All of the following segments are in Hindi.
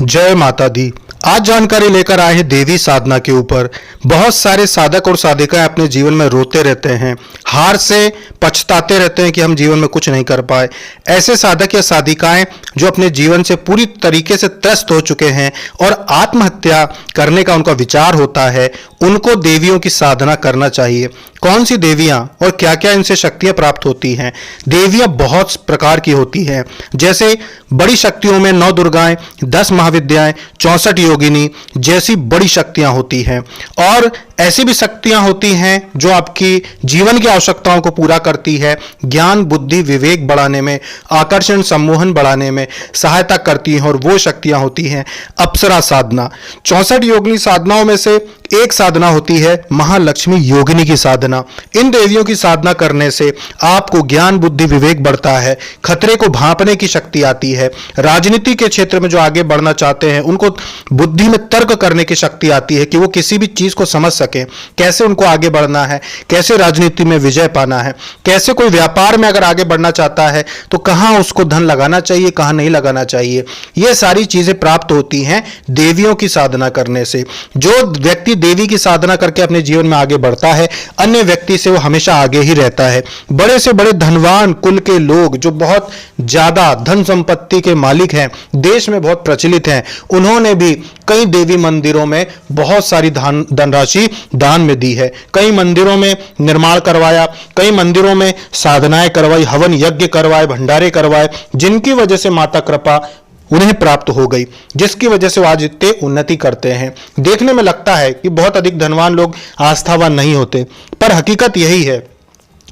जय माता दी। आज जानकारी लेकर आए हैं देवी साधना के ऊपर। बहुत सारे साधक और साधिकाएं अपने जीवन में रोते रहते हैं, हार से पछताते रहते हैं कि हम जीवन में कुछ नहीं कर पाए। ऐसे साधक या साधिकाएं जो अपने जीवन से पूरी तरीके से त्रस्त हो चुके हैं और आत्महत्या करने का उनका विचार होता है, उनको देवियों की साधना करना चाहिए। कौन सी देवियां और क्या क्या इनसे शक्तियां प्राप्त होती हैं? देवियां बहुत प्रकार की होती हैं, जैसे बड़ी शक्तियों में 9 दुर्गाएं, 10 महाविद्याएं, 64 योगिनी जैसी बड़ी शक्तियां होती हैं। और ऐसी भी शक्तियां होती हैं जो आपकी जीवन की आवश्यकताओं को पूरा करती है, ज्ञान बुद्धि विवेक बढ़ाने में, आकर्षण सम्मोहन बढ़ाने में सहायता करती हैं, और वो शक्तियां होती हैं अप्सरा साधना। 64 योगिनी साधनाओं में से एक साधना होती है महालक्ष्मी योगिनी की साधना। इन देवियों की साधना करने से आपको ज्ञान बुद्धि विवेक बढ़ता है, खतरे को भांपने की शक्ति आती है। राजनीति के क्षेत्र में जो आगे बढ़ना चाहते हैं उनको बुद्धि में तर्क करने की शक्ति आती है कि वो किसी भी चीज को समझ सके, कैसे उनको आगे बढ़ना है, कैसे राजनीति में विजय पाना है, कैसे कोई व्यापार में अगर आगे बढ़ना चाहता है तो कहां उसको धन लगाना चाहिए, कहां नहीं लगाना चाहिए। ये सारी चीजें प्राप्त होती हैं देवियों की साधना करने से। जो व्यक्ति देवी की साधना करके अपने जीवन में आगे बढ़ता है, अन्य व्यक्ति से वो हमेशा आगे ही रहता है। बड़े से बड़े धनवान कुल के लोग जो बहुत ज्यादा धन संपत्ति के मालिक हैं, देश में बहुत प्रचलित हैं, उन्होंने भी कई देवी मंदिरों में बहुत सारी धनराशि दान में दी है। कई मंदिरों में निर्माण करवाया, कई मंदिरों में साधनाएं करवाई, हवन यज्ञ करवाए, भंडारे करवाए, जिनकी वजह से माता कृपा उन्हें प्राप्त हो गई, जिसकी वजह से वो आज इतने उन्नति करते हैं। देखने में लगता है कि बहुत अधिक धनवान लोग आस्थावान नहीं होते, पर हकीकत यही है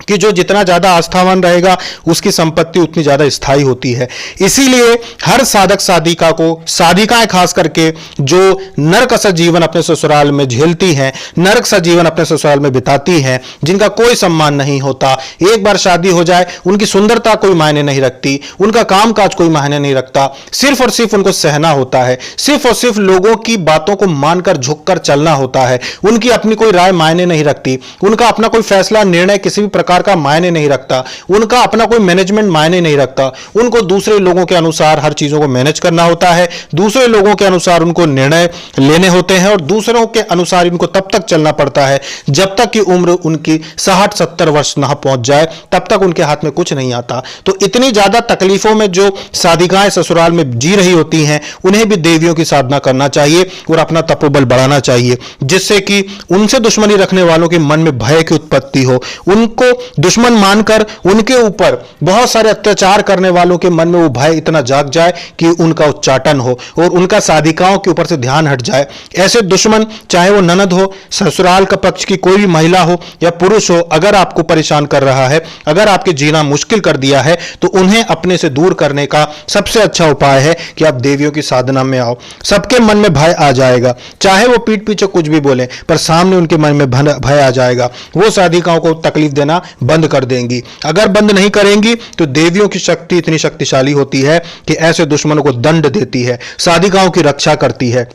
कि जो जितना ज्यादा आस्थावान रहेगा उसकी संपत्ति उतनी ज्यादा स्थायी होती है। इसीलिए हर साधक साधिका को, साधिकाएं खास करके जो नरक सा जीवन अपने ससुराल में झेलती हैं, नरक सा जीवन अपने ससुराल में बिताती हैं, जिनका कोई सम्मान नहीं होता, एक बार शादी हो जाए उनकी सुंदरता कोई मायने नहीं रखती, उनका कामकाज कोई मायने नहीं रखता, सिर्फ और सिर्फ उनको सहना होता है, सिर्फ और सिर्फ लोगों की बातों को मानकर झुककर चलना होता है, उनकी अपनी कोई राय मायने नहीं रखती, उनका अपना कोई फैसला निर्णय किसी भी प्रकार का मायने नहीं रखता, उनका अपना कोई मैनेजमेंट मायने नहीं रखता, उनको दूसरे लोगों के अनुसार हर चीजों को मैनेज करना होता है, दूसरे लोगों के अनुसार उनको निर्णय लेने होते हैं, और दूसरों के अनुसार इनको तब तक चलना पड़ता है जब तक कि उम्र उनकी 60-70 वर्ष ना पहुंच जाए, तब तक उनके हाथ में कुछ नहीं आता। तो इतनी ज्यादा तकलीफों में जो साधिकाएं ससुराल में जी रही होती हैं, उन्हें भी देवियों की साधना करना चाहिए और अपना तपोबल बढ़ाना चाहिए, जिससे कि उनसे दुश्मनी रखने वालों के मन में भय की उत्पत्ति हो, उनको दुश्मन मानकर उनके ऊपर बहुत सारे अत्याचार करने वालों के मन में वो भय इतना जाग जाए कि उनका उच्चाटन हो और उनका साधिकाओं के ऊपर से ध्यान हट जाए। ऐसे दुश्मन, चाहे वो ननद हो, ससुराल का पक्ष की कोई भी महिला हो या पुरुष हो, अगर आपको परेशान कर रहा है, अगर आपके जीना मुश्किल कर दिया है, तो उन्हें अपने से दूर करने का सबसे अच्छा उपाय है कि आप देवियों की साधना में आओ। सबके मन में भय आ जाएगा, चाहे वो पीठ पीछे कुछ भी बोले, पर सामने उनके मन में भय आ जाएगा। वो साधिकाओं को तकलीफ देना बंद कर देंगी। अगर बंद नहीं करेंगी तो देवियों की शक्ति इतनी शक्तिशाली होती है कि ऐसे दुश्मनों को दंड देती है, साधिकाओं की रक्षा करती है।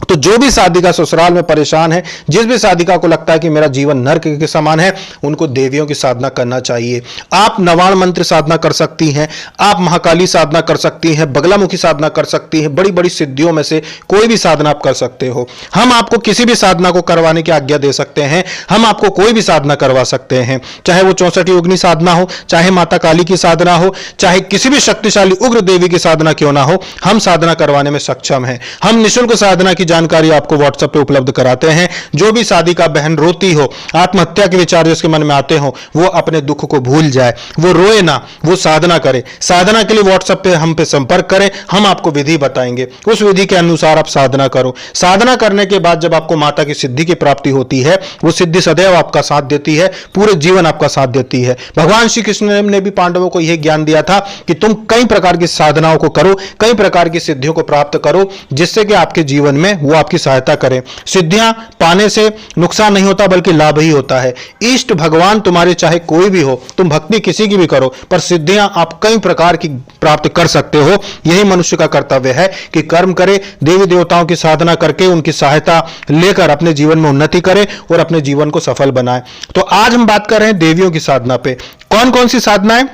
तो जो भी साधिका ससुराल में परेशान है, जिस भी साधिका को लगता है कि मेरा जीवन नरक के समान है, उनको देवियों की साधना करना चाहिए। आप नवाण मंत्र साधना कर सकती हैं, आप महाकाली साधना कर सकती हैं, बगलामुखी साधना कर सकती हैं, बड़ी बड़ी सिद्धियों में से कोई भी साधना आप कर सकते हो। हम आपको किसी भी साधना को करवाने की आज्ञा दे सकते हैं, हम आपको कोई भी साधना करवा सकते हैं, चाहे वो 64 योगिनी साधना हो, चाहे माता काली की साधना हो, चाहे किसी भी शक्तिशाली उग्र देवी की साधना क्यों ना हो, हम साधना करवाने में सक्षम हैं। हम निःशुल्क साधना की जानकारी आपको व्हाट्सएप पे उपलब्ध कराते हैं। जो भी साधिका बहन रोती हो, आत्महत्या के विचार जिसके मन में आते हो, वो अपने दुख को भूल जाए, वो रोए ना, वो साधना करे। साधना के लिए व्हाट्सएप पे हम पे संपर्क करें, हम आपको विधि बताएंगे, उस विधि के अनुसार आप साधना करो। साधना करने के बाद जब आपको माता की सिद्धि की प्राप्ति होती है, वो सिद्धि सदैव आपका साथ देती है, पूरे जीवन आपका साथ देती है। भगवान श्री कृष्ण ने भी पांडवों को यह ज्ञान दिया था कि तुम कई प्रकार की साधनाओं को करो, कई प्रकार की सिद्धियों को प्राप्त करो, जिससे कि आपके जीवन में वो आपकी सहायता करें। सिद्धियां पाने से नुकसान नहीं होता बल्कि लाभ ही होता है। इष्ट भगवान तुम्हारे चाहे कोई भी हो, तुम भक्ति किसी की भी करो, पर सिद्धियां आप कई प्रकार की प्राप्त कर सकते हो। यही मनुष्य का कर्तव्य है कि कर्म करे, देवी देवताओं की साधना करके उनकी सहायता लेकर अपने जीवन में उन्नति करे और अपने जीवन को सफल बनाए। तो आज हम बात कर रहे हैं देवियों की साधना पे। कौन कौन सी साधनाएं?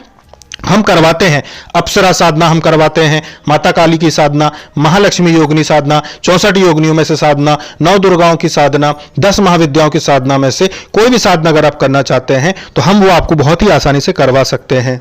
हम करवाते हैं। अप्सरा साधना हम करवाते हैं, माता काली की साधना, महालक्ष्मी योगिनी साधना, 64 योगिनियों में से साधना, 9 दुर्गाओं की साधना, 10 महाविद्याओं की साधना में से कोई भी साधना अगर आप करना चाहते हैं तो हम वो आपको बहुत ही आसानी से करवा सकते हैं।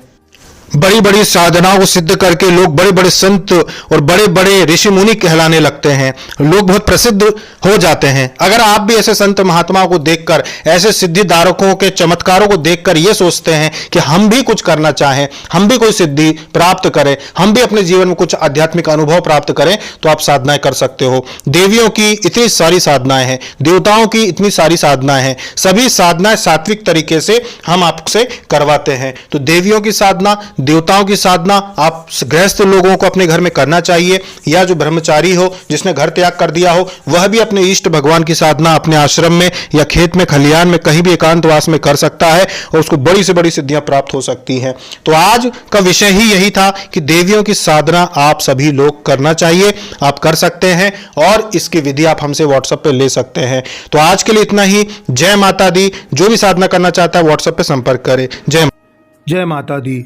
बड़ी बड़ी साधनाओं को सिद्ध करके लोग बड़े बड़े संत और बड़े बड़े ऋषि मुनि कहलाने लगते हैं, लोग बहुत प्रसिद्ध हो जाते हैं। अगर आप भी ऐसे संत महात्माओं को देखकर, ऐसे सिद्धिदारकों के चमत्कारों को देखकर ये सोचते हैं कि हम भी कुछ करना चाहें, हम भी कोई सिद्धि प्राप्त करें, हम भी अपने जीवन में कुछ आध्यात्मिक अनुभव प्राप्त करें, तो आप साधनाएं कर सकते हो। देवियों की इतनी सारी साधनाएं हैं, देवताओं की इतनी सारी साधनाएं हैं, सभी साधनाएं सात्विक तरीके से हम आपसे करवाते हैं। तो देवियों की साधना, देवताओं की साधना आप गृहस्थ लोगों को अपने घर में करना चाहिए, या जो ब्रह्मचारी हो जिसने घर त्याग कर दिया हो वह भी अपने इष्ट भगवान की साधना अपने आश्रम में या खेत में, खलियान में, कहीं भी एकांतवास में कर सकता है और उसको बड़ी से बड़ी सिद्धियां प्राप्त हो सकती हैं। तो आज का विषय ही यही था कि देवियों की साधना आप सभी लोग करना चाहिए, आप कर सकते हैं और इसकी विधि आप हमसे व्हाट्सएप पे ले सकते हैं। तो आज के लिए इतना ही। जय माता दी। जो भी साधना करना चाहता है व्हाट्सएप पे संपर्क करें। जय जय माता दी।